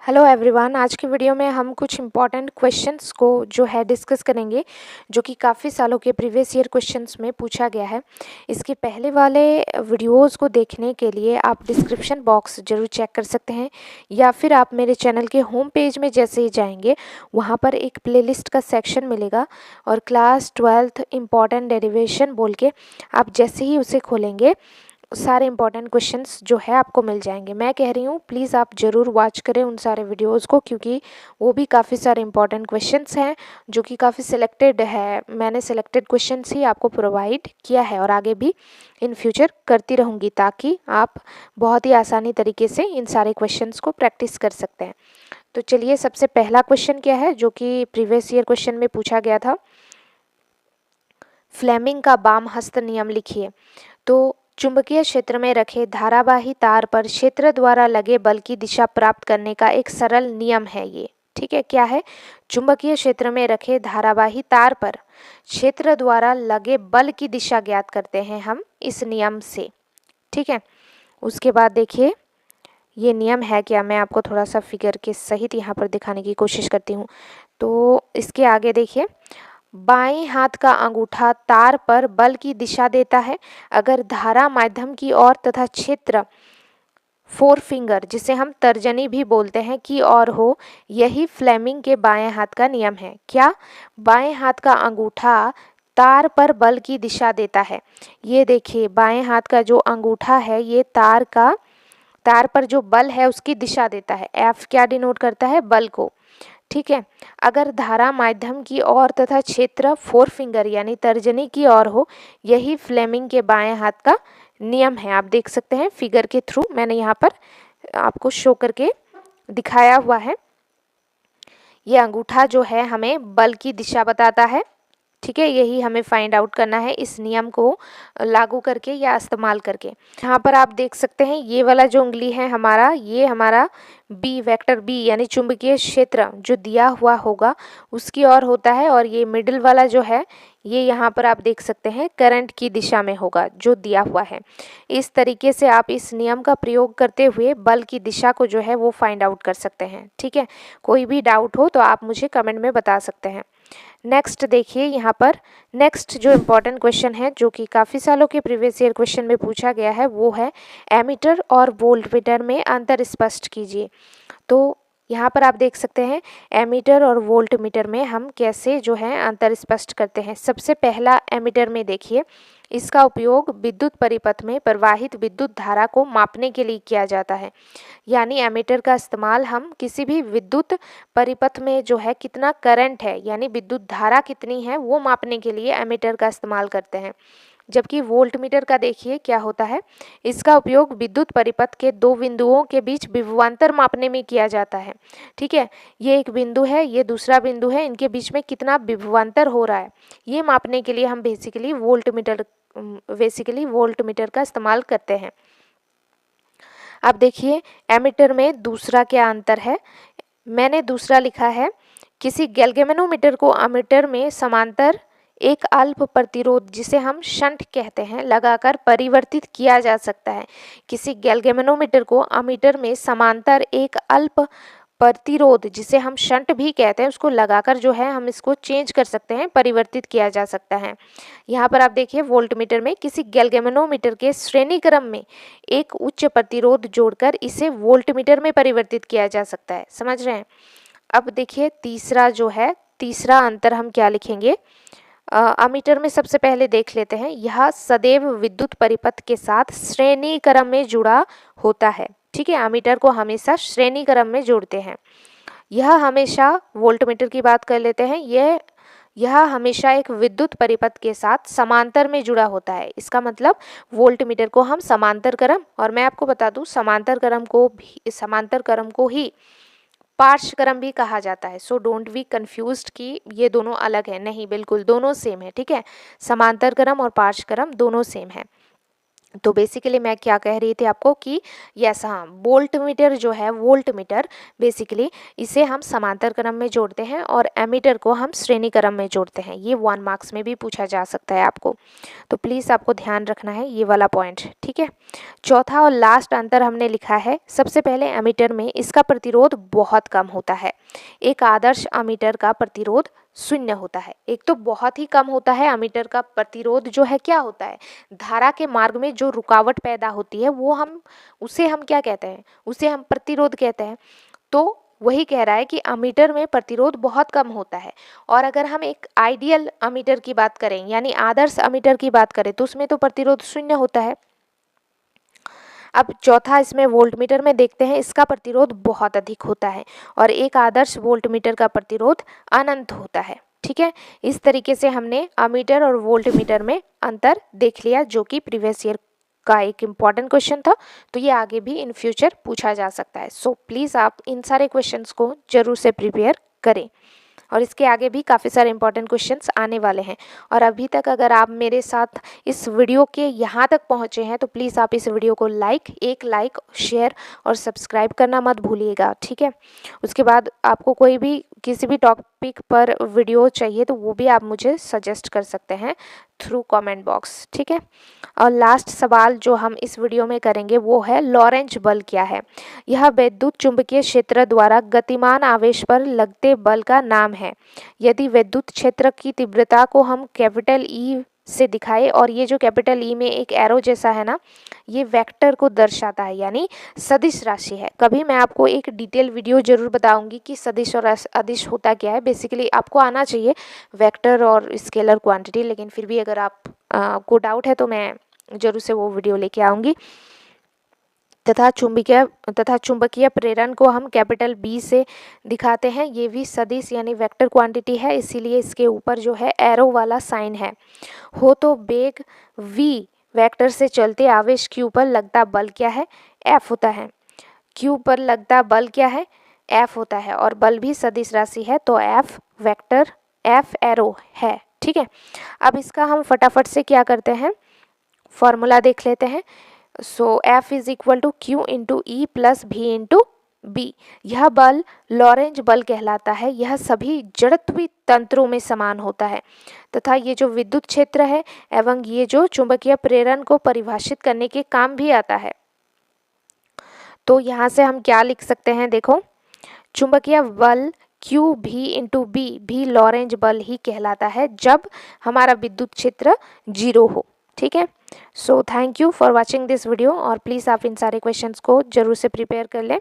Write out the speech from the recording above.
Hello everyone. आज की video में हम कुछ इम्पॉर्टेंट क्वेश्चंस को जो है डिस्कस करेंगे, जो कि काफ़ी सालों के प्रीवियस ईयर क्वेश्चंस में पूछा गया है। इसके पहले वाले वीडियोस को देखने के लिए आप डिस्क्रिप्शन बॉक्स जरूर चेक कर सकते हैं, या फिर आप मेरे चैनल के होम पेज में जैसे ही जाएंगे वहाँ पर एक प्लेलिस्ट का सेक्शन मिलेगा और क्लास 12th इम्पॉर्टेंट डेरिवेशन बोल के आप जैसे ही उसे खोलेंगे सारे इंपॉर्टेंट क्वेश्चंस जो है आपको मिल जाएंगे। मैं कह रही हूँ प्लीज़ आप ज़रूर वॉच करें उन सारे वीडियोस को, क्योंकि वो भी काफ़ी सारे इंपॉर्टेंट क्वेश्चंस हैं जो कि काफ़ी सिलेक्टेड है। मैंने सिलेक्टेड क्वेश्चंस ही आपको प्रोवाइड किया है और आगे भी इन फ्यूचर करती रहूँगी, ताकि आप बहुत ही आसानी तरीके से इन सारे क्वेश्चंस को प्रैक्टिस कर सकते हैं। तो चलिए, सबसे पहला क्वेश्चन क्या है जो कि प्रीवियस ईयर क्वेश्चन में पूछा गया था। फ्लेमिंग का बाम हस्त नियम लिखिए। तो चुंबकीय क्षेत्र में रखे धारावाही तार पर क्षेत्र द्वारा लगे बल की दिशा प्राप्त करने का एक सरल नियम है ये। ठीक है, क्या है? चुंबकीय क्षेत्र में रखे धारावाही तार पर क्षेत्र द्वारा लगे बल की दिशा ज्ञात करते हैं हम इस नियम से। ठीक है, उसके बाद देखिए ये नियम है क्या, मैं आपको थोड़ा सा फिगर के सहित यहाँ पर दिखाने की कोशिश करती हूँ। तो इसके आगे देखिए, बाएं हाथ का अंगूठा तार पर बल की दिशा देता है अगर धारा माध्यम की ओर तथा क्षेत्र फोर फिंगर, जिसे हम तर्जनी भी बोलते हैं, की ओर हो। यही फ्लेमिंग के बाएं हाथ का नियम है। क्या? बाएं हाथ का अंगूठा तार पर बल की दिशा देता है। ये देखिए, बाएं हाथ का जो अंगूठा है ये तार पर जो बल है उसकी दिशा देता है। एफ क्या डिनोट करता है? बल को। ठीक है, अगर धारा माध्यम की ओर तथा क्षेत्र फोर फिंगर यानी तर्जनी की ओर हो। यही फ्लेमिंग के बाएं हाथ का नियम है। आप देख सकते हैं फिगर के थ्रू, मैंने यहाँ पर आपको शो करके दिखाया हुआ है। ये अंगूठा जो है हमें बल की दिशा बताता है। ठीक है, यही हमें फाइंड आउट करना है इस नियम को लागू करके या इस्तेमाल करके। यहाँ पर आप देख सकते हैं ये वाला जो उंगली है हमारा, ये हमारा बी वेक्टर बी यानी चुंबकीय क्षेत्र जो दिया हुआ होगा उसकी ओर होता है, और ये मिडिल वाला जो है ये यहाँ पर आप देख सकते हैं करंट की दिशा में होगा जो दिया हुआ है। इस तरीके से आप इस नियम का प्रयोग करते हुए बल की दिशा को जो है वो फाइंड आउट कर सकते हैं। ठीक है, कोई भी डाउट हो तो आप मुझे कमेंट में बता सकते हैं। नेक्स्ट देखिए, यहाँ पर नेक्स्ट जो इम्पोर्टेंट क्वेश्चन है जो कि काफ़ी सालों के प्रीवियस ईयर क्वेश्चन में पूछा गया है वो है एमीटर और वोल्टमीटर में अंतर स्पष्ट कीजिए। तो यहाँ पर आप देख सकते हैं एमीटर और वोल्टमीटर में हम कैसे जो है अंतर स्पष्ट करते हैं। सबसे पहला एमीटर में देखिए, इसका उपयोग विद्युत परिपथ में प्रवाहित विद्युत धारा को मापने के लिए किया जाता है। यानी एमीटर का इस्तेमाल हम किसी भी विद्युत परिपथ में जो है कितना करंट है यानी विद्युत धारा कितनी है वो मापने के लिए एमीटर का इस्तेमाल करते हैं। जबकि वोल्टमीटर का देखिए क्या होता है, इसका उपयोग विद्युत परिपथ के दो बिंदुओं के बीच विभवांतर मापने में किया जाता है। ठीक है, ये एक बिंदु है, ये दूसरा बिंदु है, इनके बीच में कितना विभवांतर हो रहा है ये मापने के लिए हम बेसिकली वोल्टमीटर का इस्तेमाल करते हैं। अब देखिए एमीटर में दूसरा क्या अंतर है। मैंने दूसरा लिखा है, किसी गैल्वेनोमीटर को अमीटर में समांतर एक अल्प प्रतिरोध जिसे हम शंट कहते हैं लगाकर परिवर्तित किया जा सकता है। किसी गैल्वेनोमीटर को अमीटर में समांतर एक अल्प प्रतिरोध जिसे हम शंट भी कहते हैं उसको लगाकर जो है हम इसको चेंज कर सकते हैं, परिवर्तित किया जा सकता है। यहाँ पर आप देखिए वोल्टमीटर में किसी गैल्वेनोमीटर के श्रेणी क्रम में एक उच्च प्रतिरोध जोड़कर इसे वोल्टमीटर में परिवर्तित किया जा सकता है। समझ रहे हैं? अब देखिए तीसरा अंतर हम क्या लिखेंगे। अमीटर में सबसे पहले देख लेते हैं, यह सदैव विद्युत परिपथ के साथ श्रेणी क्रम में जुड़ा होता है। ठीक है, अमीटर को हमेशा श्रेणी क्रम में जोड़ते हैं। यह हमेशा, वोल्टमीटर की बात कर लेते हैं, यह हमेशा एक विद्युत परिपथ के साथ समांतर में जुड़ा होता है। इसका मतलब वोल्टमीटर को हम समांतर क्रम, और मैं आपको बता दूं समांतर क्रम को ही पार्श्व क्रम भी कहा जाता है। सो डोंट बी कंफ्यूज्ड कि ये दोनों अलग है, नहीं, बिल्कुल दोनों सेम है। ठीक है, समांतर क्रम और पार्श्व क्रम दोनों सेम है। तो बेसिकली मैं क्या कह रही थी आपको कि यस हाँ, वोल्ट मीटर जो है, वोल्ट मीटर बेसिकली इसे हम समांतर क्रम में जोड़ते हैं और एमीटर को हम श्रेणी क्रम में जोड़ते हैं। ये 1 मार्क्स में भी पूछा जा सकता है आपको, तो प्लीज़ आपको ध्यान रखना है ये वाला पॉइंट, ठीक है। चौथा और लास्ट अंतर हमने लिखा है, सबसे पहले एमीटर में इसका प्रतिरोध बहुत कम होता है। एक आदर्श एमीटर का प्रतिरोध 0 होता है। एक तो बहुत ही कम होता है एमीटर का प्रतिरोध, जो है क्या होता है, धारा के मार्ग में जो रुकावट पैदा होती है वो उसे हम क्या कहते हैं, उसे हम प्रतिरोध कहते हैं। तो वही कह रहा है कि एमीटर में प्रतिरोध बहुत कम होता है। और अगर हम एक आइडियल एमीटर की बात करें, यानी आदर्श एमीटर की बात करें, तो उसमें तो प्रतिरोध 0 होता है। अब चौथा इसमें वोल्टमीटर में देखते हैं, इसका प्रतिरोध बहुत अधिक होता है और एक आदर्श वोल्टमीटर का प्रतिरोध अनंत होता है, ठीक है। इस तरीके से हमने एमीटर और वोल्टमीटर में अंतर देख लिया, जो कि प्रीवियस ईयर का एक इम्पॉर्टेंट क्वेश्चन था। तो ये आगे भी इन फ्यूचर पूछा जा सकता है। सो प्लीज़ आप इन सारे क्वेश्चंस को जरूर से प्रिपेयर करें, और इसके आगे भी काफ़ी सारे इंपॉर्टेंट क्वेश्चंस आने वाले हैं। और अभी तक अगर आप मेरे साथ इस वीडियो के यहाँ तक पहुँचे हैं तो प्लीज़ आप इस वीडियो को एक लाइक शेयर और सब्सक्राइब करना मत भूलिएगा, ठीक है। उसके बाद आपको कोई भी किसी भी टॉपिक पर वीडियो चाहिए तो वो भी आप मुझे सजेस्ट कर सकते हैं थ्रू कमेंट बॉक्स, ठीक है। और लास्ट सवाल जो हम इस वीडियो में करेंगे वो है, लॉरेंज बल क्या है? यह विद्युत चुंबकीय क्षेत्र द्वारा गतिमान आवेश पर लगते बल का नाम है। यदि विद्युत क्षेत्र की तीव्रता को हम कैपिटल ई से दिखाए, और ये जो कैपिटल ई में एक एरो जैसा है ना, ये वेक्टर को दर्शाता है, यानी सदिश राशि है। कभी मैं आपको एक डिटेल वीडियो जरूर बताऊंगी कि सदिश और अदिश होता क्या है। बेसिकली आपको आना चाहिए वेक्टर और स्केलर क्वांटिटी, लेकिन फिर भी अगर आप को डाउट है तो मैं जरूर से वो वीडियो लेके आऊँगी। तथा चुंबकीय प्रेरण को हम कैपिटल बी से दिखाते हैं। ये भी सदिश यानी वेक्टर क्वांटिटी है, इसीलिए इसके ऊपर जो है एरो वाला साइन है। हो तो वेग v वेक्टर से चलते आवेश q पर लगता बल क्या है? F होता है। q पर लगता बल क्या है? F होता है। और बल भी सदिश राशि है, तो F वेक्टर F एरो है, ठीक है। अब इसका हम फटाफट से क्या करते हैं, फॉर्मूला देख लेते हैं। So F is equal to Q into E plus V into B. यह बल लॉरेंज बल कहलाता है। यह सभी जड़त्वीय तंत्रों में समान होता है तथा ये जो विद्युत क्षेत्र है एवं ये जो चुंबकीय प्रेरण को परिभाषित करने के काम भी आता है। तो यहाँ से हम क्या लिख सकते हैं, देखो, चुंबकीय बल Q भी इंटू बी भी लॉरेंज बल ही कहलाता है जब हमारा विद्युत क्षेत्र 0 हो, ठीक है। So thank you for watching this video, और प्लीज़ आप इन सारे क्वेश्चंस को जरूर से प्रिपेयर कर लें।